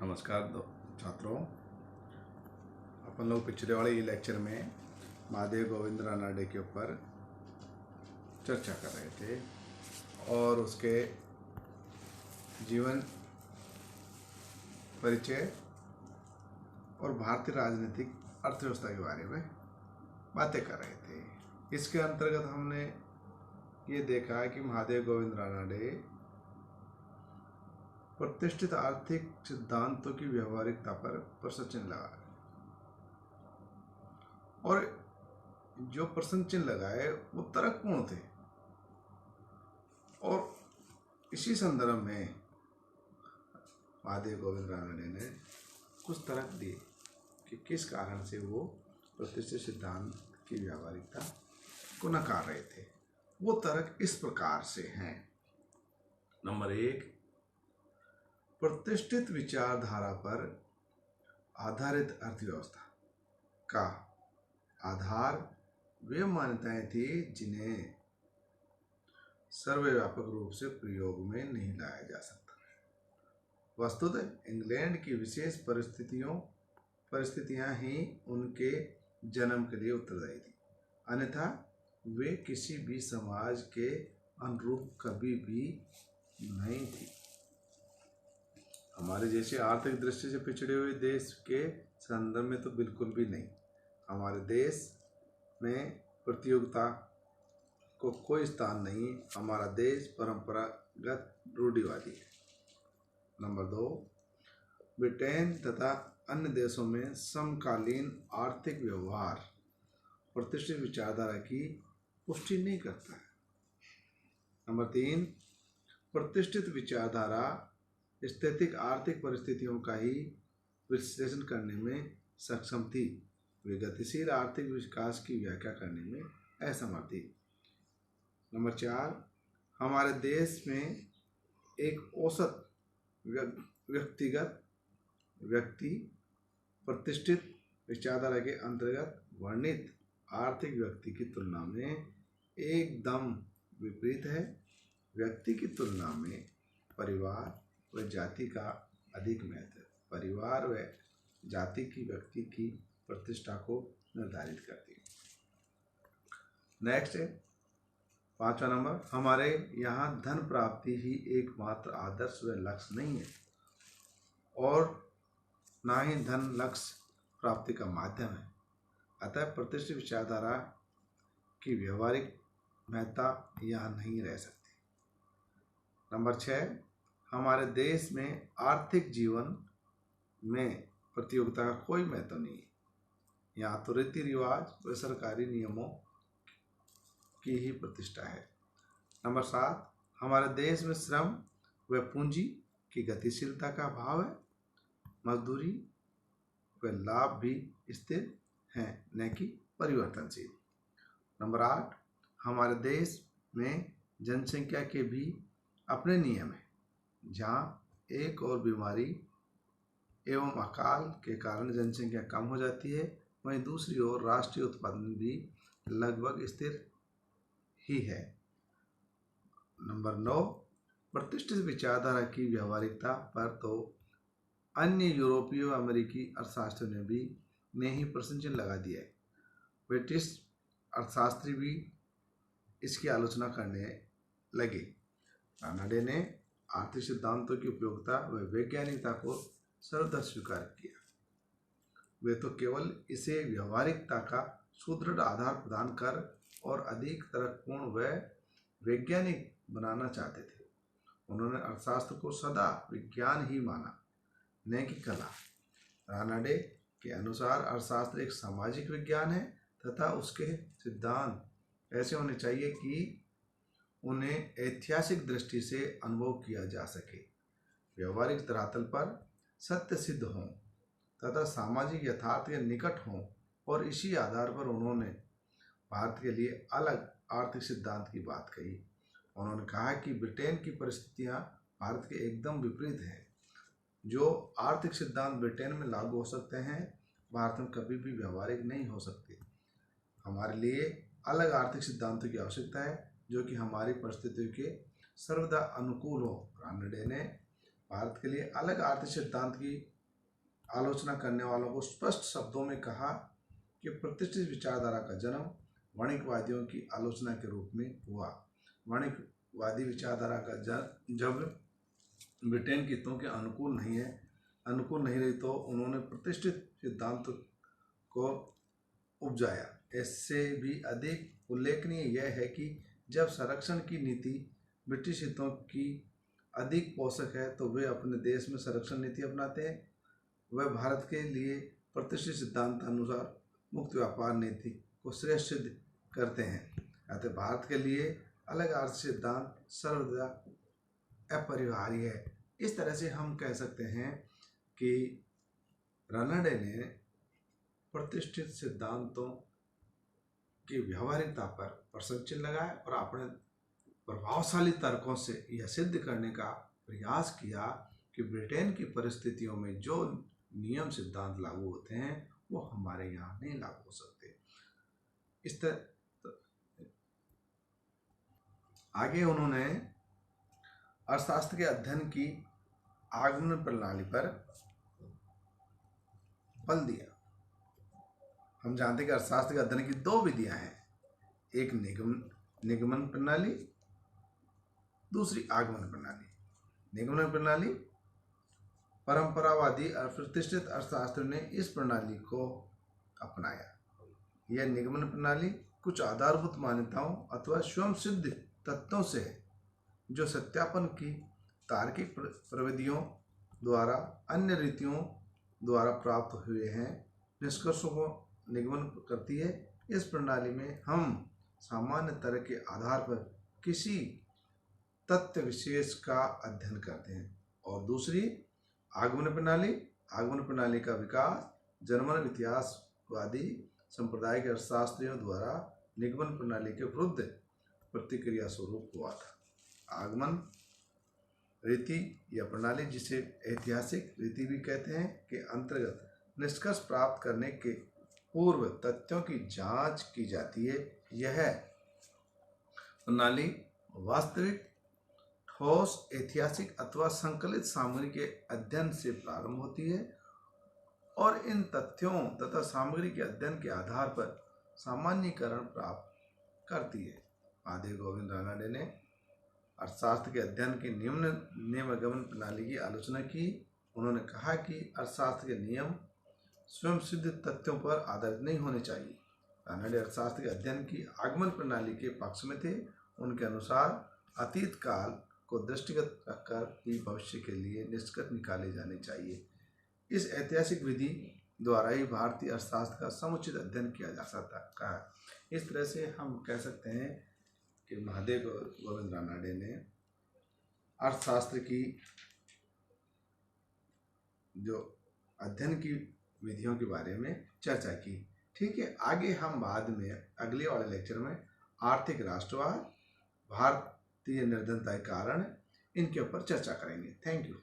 नमस्कार छात्रों, अपन लोग पिछले वाले लेक्चर में महादेव गोविंद रानडे के ऊपर चर्चा कर रहे थे और उसके जीवन परिचय और भारतीय राजनीतिक अर्थव्यवस्था के बारे में बातें कर रहे थे। इसके अंतर्गत हमने ये देखा कि महादेव गोविंद रानडे प्रतिष्ठित आर्थिक सिद्धांतों की व्यवहारिकता पर प्रश्न चिन्ह लगा और जो प्रश्न चिन्ह लगाए वो तर्कपूर्ण थे। और इसी संदर्भ में महादेव गोविंद रानडे ने कुछ तर्क दिए कि किस कारण से वो प्रतिष्ठित सिद्धांत की व्यवहारिकता को नकार रहे थे। वो तर्क इस प्रकार से हैं। नंबर 1, प्रतिष्ठित विचारधारा पर आधारित अर्थव्यवस्था का आधार वे मान्यताएं थी जिन्हें सर्वव्यापक रूप से प्रयोग में नहीं लाया जा सकता। वस्तुतः इंग्लैंड की विशेष परिस्थितियां ही उनके जन्म के लिए उत्तरदायी थी, अन्यथा वे किसी भी समाज के अनुरूप कभी भी नहीं थी। हमारे जैसे आर्थिक दृष्टि से पिछड़े हुए देश के संदर्भ में तो बिल्कुल भी नहीं। हमारे देश में प्रतियोगिता को कोई स्थान नहीं। हमारा देश परंपरागत रूढ़िवादी है। नंबर 2, ब्रिटेन तथा अन्य देशों में समकालीन आर्थिक व्यवहार प्रतिष्ठित विचारधारा की पुष्टि नहीं करता है। नंबर 3, प्रतिष्ठित विचारधारा स्थैतिक आर्थिक परिस्थितियों का ही विश्लेषण करने में सक्षम थी। वे गतिशील आर्थिक विकास की व्याख्या करने में असमर्थ थी। नंबर 4, हमारे देश में एक औसत व्यक्ति प्रतिष्ठित विचारधारा के अंतर्गत वर्णित आर्थिक व्यक्ति की तुलना में एकदम विपरीत है। व्यक्ति की तुलना में परिवार व जाति का अधिक महत्व है। परिवार व जाति की व्यक्ति की प्रतिष्ठा को निर्धारित करती है। नेक्स्ट है 5वां नंबर, हमारे यहाँ धन प्राप्ति ही एकमात्र आदर्श व लक्ष्य नहीं है और ना ही धन लक्ष्य प्राप्ति का माध्यम है। अतः प्रतिष्ठित विचारधारा की व्यवहारिक महत्ता यहाँ नहीं रह सकती। नंबर 6, हमारे देश में आर्थिक जीवन में प्रतियोगिता का कोई महत्व नहीं है। यहाँ तो रीति रिवाज व सरकारी नियमों की ही प्रतिष्ठा है। नंबर 7, हमारे देश में श्रम व पूंजी की गतिशीलता का अभाव है। मजदूरी व लाभ भी स्थिर हैं, न कि परिवर्तनशील। नंबर 8, हमारे देश में जनसंख्या के भी अपने नियम हैं। जहाँ एक और बीमारी एवं अकाल के कारण जनसंख्या कम हो जाती है, वहीं दूसरी ओर राष्ट्रीय उत्पादन भी लगभग स्थिर ही है। नंबर 9, प्रतिष्ठित विचारधारा की व्यवहारिकता पर तो अन्य यूरोपीय व अमेरिकी अर्थशास्त्रियों ने ही प्रश्न चिन्ह लगा दिया है। ब्रिटिश अर्थशास्त्री भी इसकी आलोचना करने लगे। रानडे ने आर्थिक सिद्धांतों की उपयोगिता व वैज्ञानिकता को सर्वथा स्वीकार किया। वे तो केवल इसे व्यवहारिकता का सुदृढ़ आधार प्रदान कर और अधिक तर्कपूर्ण व वैज्ञानिक बनाना चाहते थे। उन्होंने अर्थशास्त्र को सदा विज्ञान ही माना, न कि कला। रानडे के अनुसार अर्थशास्त्र एक सामाजिक विज्ञान है तथा उसके सिद्धांत ऐसे होने चाहिए कि उन्हें ऐतिहासिक दृष्टि से अनुभव किया जा सके, व्यवहारिक धरातल पर सत्य सिद्ध हों तथा सामाजिक यथार्थ के निकट हों। और इसी आधार पर उन्होंने भारत के लिए अलग आर्थिक सिद्धांत की बात कही। उन्होंने कहा कि ब्रिटेन की परिस्थितियां भारत के एकदम विपरीत हैं। जो आर्थिक सिद्धांत ब्रिटेन में लागू हो सकते हैं, भारत में कभी भी व्यवहारिक नहीं हो सकते। हमारे लिए अलग आर्थिक सिद्धांतों की आवश्यकता है जो कि हमारी परिस्थितियों के सर्वदा अनुकूल हो। रानडे ने भारत के लिए अलग आर्थिक सिद्धांत की आलोचना करने वालों को स्पष्ट शब्दों में कहा कि प्रतिष्ठित विचारधारा का जन्म वाणिज्यवादियों की आलोचना के रूप में हुआ। वाणिज्यवादी विचारधारा का जब ब्रिटेन के हितों के अनुकूल नहीं रही तो उन्होंने प्रतिष्ठित सिद्धांत को उपजाया। इससे भी अधिक उल्लेखनीय यह है कि जब संरक्षण की नीति ब्रिटिश हितों की अधिक पोषक है तो वे अपने देश में संरक्षण नीति अपनाते हैं। वह भारत के लिए प्रतिष्ठित सिद्धांत अनुसार मुक्त व्यापार नीति को श्रेष्ठ सिद्ध करते हैं। अतः भारत के लिए अलग आर्थिक सिद्धांत सर्वदा अपरिहार्य है। इस तरह से हम कह सकते हैं कि रानाडे ने प्रतिष्ठित सिद्धांतों की व्यावहारिकता पर प्रश्न चिन्ह लगाया और अपने प्रभावशाली तर्कों से यह सिद्ध करने का प्रयास किया कि ब्रिटेन की परिस्थितियों में जो नियम सिद्धांत लागू होते हैं वो हमारे यहाँ नहीं लागू हो सकते। इस तरह आगे उन्होंने अर्थशास्त्र के अध्ययन की आगमन प्रणाली पर बल दिया। हम जानते हैं कि अर्थशास्त्र के अध्ययन की दो विधियां हैं, एक निगमन प्रणाली, दूसरी आगमन प्रणाली। निगमन प्रणाली परंपरावादी और प्रतिष्ठित अर्थशास्त्र ने इस प्रणाली को अपनाया। यह निगमन प्रणाली कुछ आधारभूत मान्यताओं अथवा स्वयं सिद्ध तथ्यों से है जो सत्यापन की तार्किक प्रविधियों द्वारा अन्य रीतियों द्वारा प्राप्त हुए हैं निष्कर्षों को निगमन करती है। इस प्रणाली में हम सामान्य तर्क के आधार पर किसी तथ्य विशेष का अध्ययन करते हैं। और दूसरी आगमन प्रणाली का विकास जर्मन इतिहासवादी संप्रदाय के अर्थशास्त्रियों द्वारा निगमन प्रणाली के विरुद्ध प्रतिक्रिया स्वरूप हुआ था। आगमन रीति या प्रणाली, जिसे ऐतिहासिक रीति भी कहते हैं, के अंतर्गत निष्कर्ष प्राप्त करने के पूर्व तथ्यों की जांच की जाती है। यह प्रणाली वास्तविक ठोस ऐतिहासिक अथवा संकलित सामग्री के अध्ययन से प्रारंभ होती है और इन तथ्यों तथा सामग्री के अध्ययन के आधार पर सामान्यीकरण प्राप्त करती है। महादेव गोविंद रानाडे ने अर्थशास्त्र के अध्ययन की नियमगमन प्रणाली की आलोचना की। उन्होंने कहा कि अर्थशास्त्र के नियम स्वयं सिद्ध तथ्यों पर आधारित नहीं होने चाहिए। रानाडे अर्थशास्त्र के अध्ययन की आगमन प्रणाली के पक्ष में थे। उनके अनुसार अतीत काल को दृष्टिगत रखकर ही भविष्य के लिए निष्कर्ष निकाले जाने चाहिए। इस ऐतिहासिक विधि द्वारा ही भारतीय अर्थशास्त्र का समुचित अध्ययन किया जा सकता है। इस तरह से हम कह सकते हैं कि महादेव गोविंद रानाडे ने अर्थशास्त्र की जो अध्ययन की विधियों के बारे में चर्चा की। ठीक है, आगे हम बाद में अगले वाले लेक्चर में आर्थिक राष्ट्रवाद, भारतीय निर्धनता के कारण, इनके ऊपर चर्चा करेंगे। Thank you.